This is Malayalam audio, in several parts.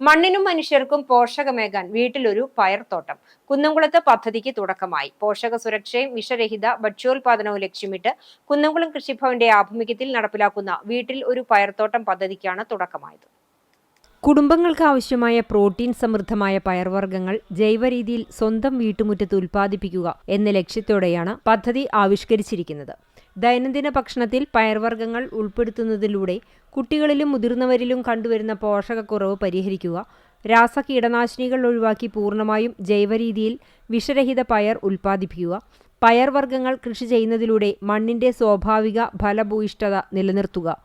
മണ്ണിനും മനുഷ്യർക്കും പോഷകമേകാൻ വീട്ടിലൊരു പയർത്തോട്ടം. കുന്നംകുളത്ത് പദ്ധതിക്ക് തുടക്കമായി. പോഷക സുരക്ഷയും വിഷരഹിത ഭക്ഷ്യോൽപാദനവും ലക്ഷ്യമിട്ട് കുന്നംകുളം കൃഷിഭവന്റെ ആഭിമുഖ്യത്തിൽ നടപ്പിലാക്കുന്ന വീട്ടിൽ ഒരു പയർത്തോട്ടം പദ്ധതിക്കാണ് തുടക്കമായത്. കുടുംബങ്ങൾക്ക് ആവശ്യമായ പ്രോട്ടീൻ സമൃദ്ധമായ പയർവർഗ്ഗങ്ങൾ ജൈവരീതിയിൽ സ്വന്തം വീട്ടുമുറ്റത്ത് ഉൽപ്പാദിപ്പിക്കുക എന്ന ലക്ഷ്യത്തോടെയാണ് പദ്ധതി ആവിഷ്കരിച്ചിരിക്കുന്നത്. ദൈനംദിന ഭക്ഷണത്തിൽ പയർവർഗ്ഗങ്ങൾ ഉൾപ്പെടുത്തുന്നതിലൂടെ കുട്ടികളിലും മുതിർന്നവരിലും കണ്ടുവരുന്ന പോഷകക്കുറവ് പരിഹരിക്കുക, രാസകീടനാശിനികൾ ഒഴിവാക്കി പൂർണ്ണമായും ജൈവരീതിയിൽ വിഷരഹിത പയർ ഉൽപ്പാദിപ്പിക്കുക, പയർവർഗ്ഗങ്ങൾ കൃഷി ചെയ്യുന്നതിലൂടെ മണ്ണിന്റെ സ്വാഭാവിക ഫലഭൂയിഷ്ഠത നിലനിർത്തുക,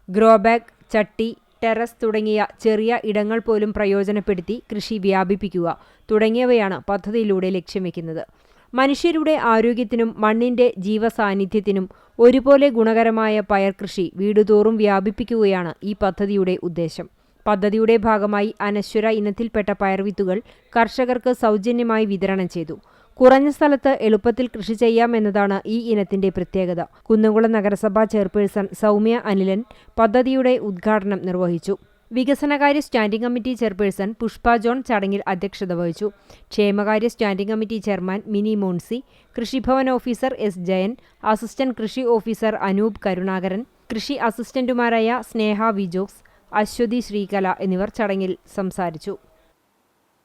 ഗ്രോബാഗ്, ചട്ടി, ടെറസ് തുടങ്ങിയ ചെറിയ ഇടങ്ങൾ പോലും പ്രയോജനപ്പെടുത്തി കൃഷി വ്യാപിപ്പിക്കുക തുടങ്ങിയവയാണ് പദ്ധതിയിലൂടെ ലക്ഷ്യം വയ്ക്കുന്നത്. മനുഷ്യരുടെ ആരോഗ്യത്തിനും മണ്ണിന്റെ ജീവസാന്നിധ്യത്തിനും ഒരുപോലെ ഗുണകരമായ പയർ കൃഷി വീടുതോറും വ്യാപിപ്പിക്കുകയാണ് ഈ പദ്ധതിയുടെ ഉദ്ദേശം. പദ്ധതിയുടെ ഭാഗമായി അനശ്വര ഇനത്തിൽപ്പെട്ട പയർവിത്തുകൾ കർഷകർക്ക് സൗജന്യമായി വിതരണം ചെയ്തു. കുറഞ്ഞ സ്ഥലത്ത് എളുപ്പത്തിൽ കൃഷി ചെയ്യാമെന്നതാണ് ഈ ഇനത്തിന്റെ പ്രത്യേകത. കുന്നംകുളം നഗരസഭാ ചെയർപേഴ്സൺ സൗമ്യ അനിലൻ പദ്ധതിയുടെ ഉദ്ഘാടനം നിർവഹിച്ചു. വികസനകാര്യ standing committee chairperson Pushpa John ചടങ്ങിൽ അധ്യക്ഷത വഹിച്ചു. ക്ഷേമകാര്യ standing committee chairman Mini Monsy, Krishibhavan officer S Jayan, assistant കൃഷി ഓഫീസർ അനൂപ് കരുണാകരൻ, കൃഷി അസിസ്റ്റന്റുമാരായ സ്നേഹ വിജോക്സ്, അശ്വതി ശ്രീകല എന്നിവർ ചടങ്ങിൽ സംസാരിച്ചു.